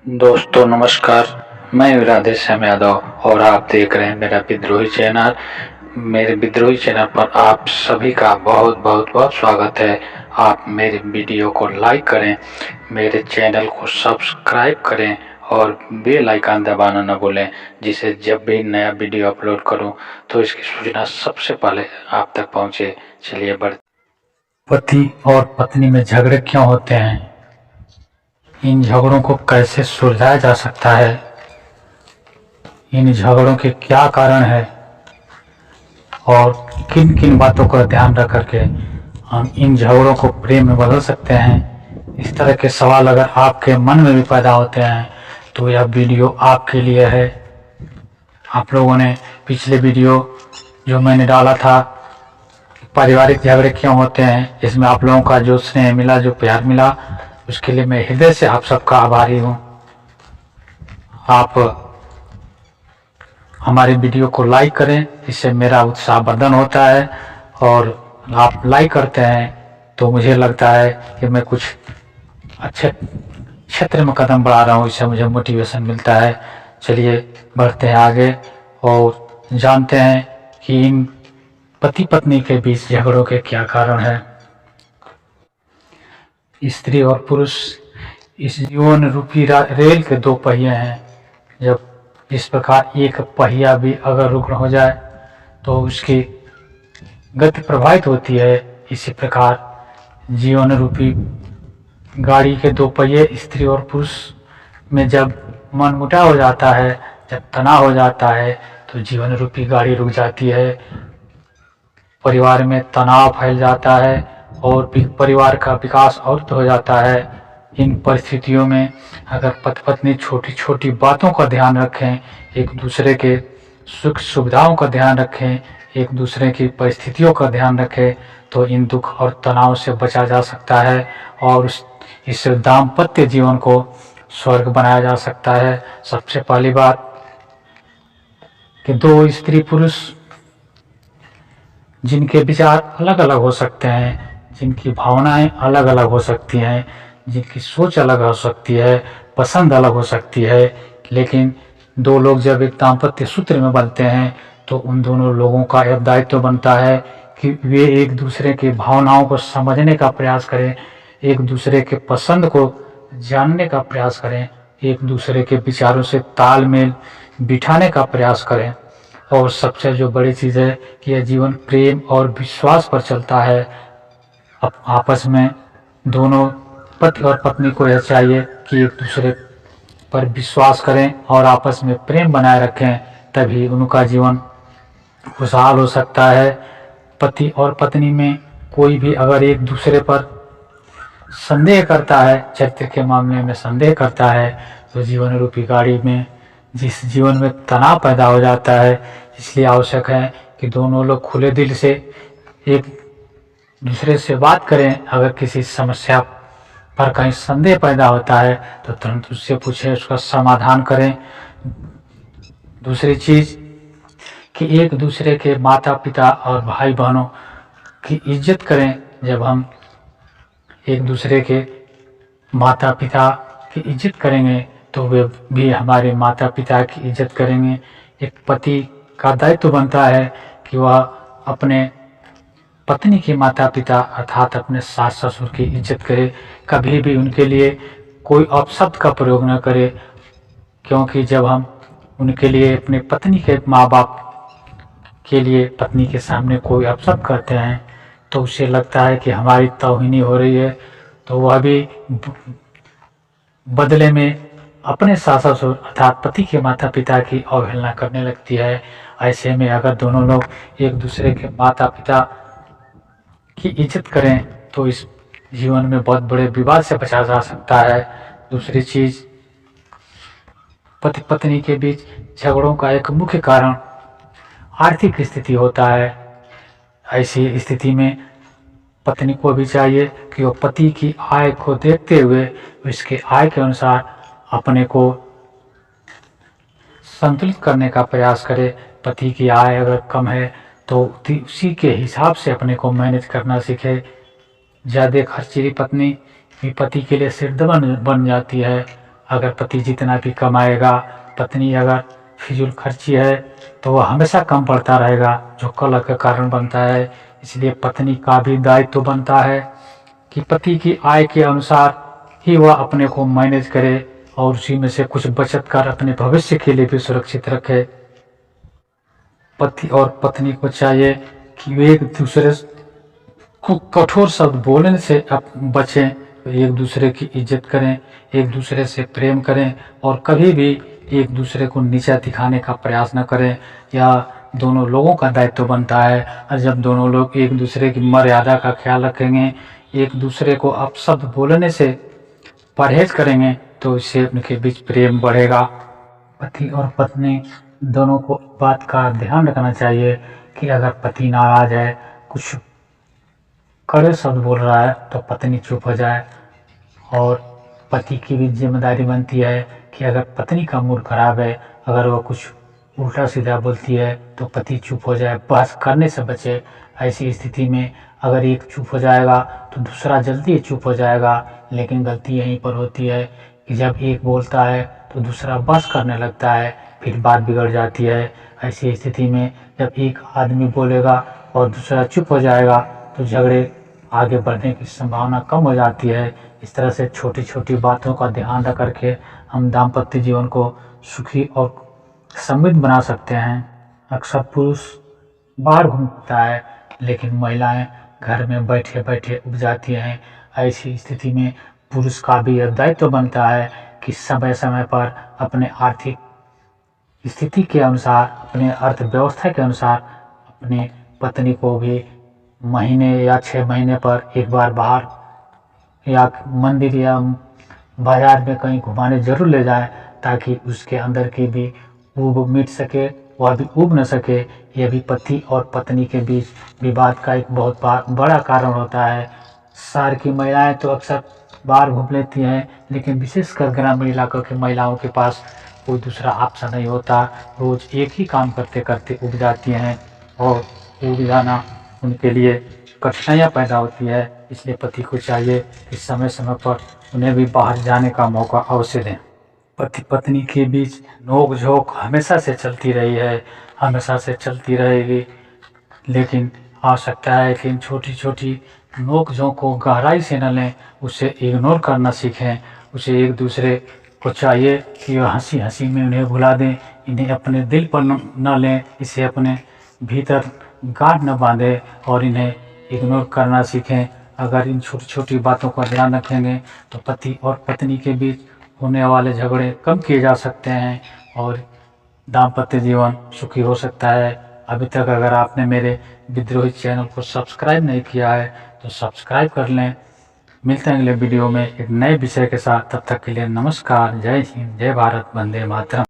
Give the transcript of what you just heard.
दोस्तों नमस्कार। मैं राधेश्याम यादव और आप देख रहे हैं मेरा विद्रोही चैनल। मेरे विद्रोही चैनल पर आप सभी का बहुत बहुत बहुत स्वागत है। आप मेरे वीडियो को लाइक करें, मेरे चैनल को सब्सक्राइब करें और बेल आइकन दबाना न भूलें, जिससे जब भी नया वीडियो अपलोड करूं तो इसकी सूचना सबसे पहले आप तक पहुंचे। चलिए पति और पत्नी में झगड़े क्यों होते हैं, इन झगड़ों को कैसे सुलझाया जा सकता है, इन झगड़ों के क्या कारण है और किन किन बातों का ध्यान रख करके हम इन झगड़ों को प्रेम में बदल सकते हैं। इस तरह के सवाल अगर आपके मन में भी पैदा होते हैं तो यह वीडियो आपके लिए है। आप लोगों ने पिछले वीडियो जो मैंने डाला था पारिवारिक झगड़े क्यों होते हैं, इसमें आप लोगों का जो स्नेह मिला, जो प्यार मिला, उसके लिए मैं हृदय से आप सबका आभारी हूँ। आप हमारे वीडियो को लाइक करें, इससे मेरा उत्साहवर्धन होता है और आप लाइक करते हैं तो मुझे लगता है कि मैं कुछ अच्छे क्षेत्र में कदम बढ़ा रहा हूँ, इससे मुझे मोटिवेशन मिलता है। चलिए बढ़ते हैं आगे और जानते हैं कि इन पति पत्नी के बीच झगड़ों के क्या कारण हैं। स्त्री और पुरुष इस जीवन रूपी रेल के दो पहिए हैं। जब इस प्रकार एक पहिया भी अगर रुग्ण हो जाए तो उसकी गति प्रभावित होती है। इसी प्रकार जीवन रूपी गाड़ी के दो पहिए स्त्री और पुरुष में जब मनमुटाव हो जाता है, जब तनाव हो जाता है तो जीवन रूपी गाड़ी रुक जाती है। परिवार में तनाव फैल जाता है और परिवार का विकास अवरुद्ध हो जाता है। इन परिस्थितियों में अगर पति पत्नी छोटी छोटी बातों का ध्यान रखें, एक दूसरे के सुख सुविधाओं का ध्यान रखें, एक दूसरे की परिस्थितियों का ध्यान रखें तो इन दुख और तनाव से बचा जा सकता है और इस दाम्पत्य जीवन को स्वर्ग बनाया जा सकता है। सबसे पहली बात कि दो स्त्री पुरुष जिनके विचार अलग अलग हो सकते हैं, जिनकी भावनाएं अलग अलग हो सकती हैं, जिनकी सोच अलग हो सकती है, पसंद अलग हो सकती है, लेकिन दो लोग जब एक दाम्पत्य सूत्र में बनते हैं तो उन दोनों लोगों का यह दायित्व बनता है कि वे एक दूसरे की भावनाओं को समझने का प्रयास करें, एक दूसरे के पसंद को जानने का प्रयास करें, एक दूसरे के विचारों से तालमेल बिठाने का प्रयास करें। और सबसे जो बड़ी चीज़ है कि यह जीवन प्रेम और विश्वास पर चलता है। अब आपस में दोनों पति और पत्नी को यह चाहिए कि एक दूसरे पर विश्वास करें और आपस में प्रेम बनाए रखें, तभी उनका जीवन खुशहाल हो सकता है। पति और पत्नी में कोई भी अगर एक दूसरे पर संदेह करता है, चरित्र के मामले में संदेह करता है, तो जीवन रूपी गाड़ी में जिस जीवन में तनाव पैदा हो जाता है। इसलिए आवश्यक है कि दोनों लोग खुले दिल से एक दूसरे से बात करें। अगर किसी समस्या पर कहीं संदेह पैदा होता है तो तुरंत उससे पूछें, उसका समाधान करें। दूसरी चीज़ कि एक दूसरे के माता पिता और भाई बहनों की इज्जत करें। जब हम एक दूसरे के माता पिता की इज्जत करेंगे तो वे भी हमारे माता पिता की इज्जत करेंगे। एक पति का दायित्व बनता है कि वह अपने पत्नी के माता पिता अर्थात अपने सास ससुर की इज्जत करे, कभी भी उनके लिए कोई अपशब्द का प्रयोग न करे, क्योंकि जब हम उनके लिए अपने पत्नी के माँ बाप के लिए पत्नी के सामने कोई अपशब्द करते हैं तो उसे लगता है कि हमारी तौहीनी हो रही है, तो वह भी बदले में अपने सास ससुर अर्थात पति के माता पिता की अवहेलना करने लगती है। ऐसे में अगर दोनों लोग एक दूसरे के माता पिता की इज्जत करें तो इस जीवन में बहुत बड़े विवाद से बचा जा सकता है। दूसरी चीज़, पति पत्नी के बीच झगड़ों का एक मुख्य कारण आर्थिक स्थिति होता है। ऐसी स्थिति में पत्नी को भी चाहिए कि वो पति की आय को देखते हुए उसके आय के अनुसार अपने को संतुलित करने का प्रयास करे। पति की आय अगर कम है तो उसी के हिसाब से अपने को मैनेज करना सीखे। ज़्यादा खर्चीली पत्नी भी पति के लिए सिरदर्द बन जाती है। अगर पति जितना भी कमाएगा, पत्नी अगर फिजूल खर्ची है तो वह हमेशा कम पड़ता रहेगा, जो कलह का कारण बनता है। इसलिए पत्नी का भी दायित्व तो बनता है कि पति की आय के अनुसार ही वह अपने को मैनेज करे और उसी में से कुछ बचत कर अपने भविष्य के लिए भी सुरक्षित रखे। पति और पत्नी को चाहिए कि वे एक दूसरे को कठोर शब्द बोलने से बचें, एक दूसरे की इज्जत करें, एक दूसरे से प्रेम करें और कभी भी एक दूसरे को नीचा दिखाने का प्रयास न करें। यह दोनों लोगों का दायित्व बनता है। और जब दोनों लोग एक दूसरे की मर्यादा का ख्याल रखेंगे, एक दूसरे को अपशब्द बोलने से परहेज करेंगे, तो इससे उनके बीच प्रेम बढ़ेगा। पति और पत्नी दोनों को बात का ध्यान रखना चाहिए कि अगर पति नाराज है, कुछ कड़े शब्द बोल रहा है, तो पत्नी चुप हो जाए। और पति की भी जिम्मेदारी बनती है कि अगर पत्नी का मूड खराब है, अगर वह कुछ उल्टा सीधा बोलती है, तो पति चुप हो जाए, बहस करने से बचे। ऐसी स्थिति में अगर एक चुप हो जाएगा तो दूसरा जल्दी चुप हो जाएगा। लेकिन गलती यहीं पर होती है कि जब एक बोलता है तो दूसरा बहस करने लगता है, फिर बात बिगड़ जाती है। ऐसी स्थिति में जब एक आदमी बोलेगा और दूसरा चुप हो जाएगा तो झगड़े आगे बढ़ने की संभावना कम हो जाती है। इस तरह से छोटी छोटी बातों का ध्यान रख करके हम दाम्पत्य जीवन को सुखी और समृद्ध बना सकते हैं। अक्सर पुरुष बाहर घूमता है, लेकिन महिलाएं घर में बैठे बैठे उब जाती हैं। ऐसी स्थिति में पुरुष का भी यह दायित्व बनता है कि समय समय पर अपने आर्थिक स्थिति के अनुसार, अपने अर्थव्यवस्था के अनुसार अपने पत्नी को भी महीने या 6 महीने पर एक बार बाहर या मंदिर या बाजार में कहीं घुमाने जरूर ले जाएं, ताकि उसके अंदर की भी ऊब मिट सके, वह भी ऊब न सके। यह भी पति और पत्नी के बीच विवाद का एक बहुत बड़ा कारण होता है। शहर की महिलाएं तो अक्सर बाहर घूम लेती हैं, लेकिन विशेषकर ग्रामीण इलाकों की महिलाओं के पास कोई दूसरा ऑप्शन नहीं होता। रोज एक ही काम करते करते उब जाती हैं और उब जाना उनके लिए कठिनाइयाँ पैदा होती है। इसलिए पति को चाहिए कि समय समय पर उन्हें भी बाहर जाने का मौका अवश्य दें। पति पत्नी के बीच नोक झोंक हमेशा से चलती रही है, हमेशा से चलती रहेगी। लेकिन आवश्यकता है कि इन छोटी छोटी नोक झोंक को गहराई से न लें, उसे इग्नोर करना सीखें। उसे एक दूसरे को चाहिए कि वह हंसी हंसी में उन्हें भुला दें, इन्हें अपने दिल पर न लें, इसे अपने भीतर गांठ न बांधे और इन्हें इग्नोर करना सीखें। अगर इन छोटी छोटी बातों का ध्यान रखेंगे तो पति और पत्नी के बीच होने वाले झगड़े कम किए जा सकते हैं और दाम्पत्य जीवन सुखी हो सकता है। अभी तक अगर आपने मेरे विद्रोही चैनल को सब्सक्राइब नहीं किया है तो सब्सक्राइब कर लें। मिलते हैं अगले वीडियो में एक नए विषय के साथ। तब तक के लिए नमस्कार, जय हिंद, जय भारत, वंदे मातरम।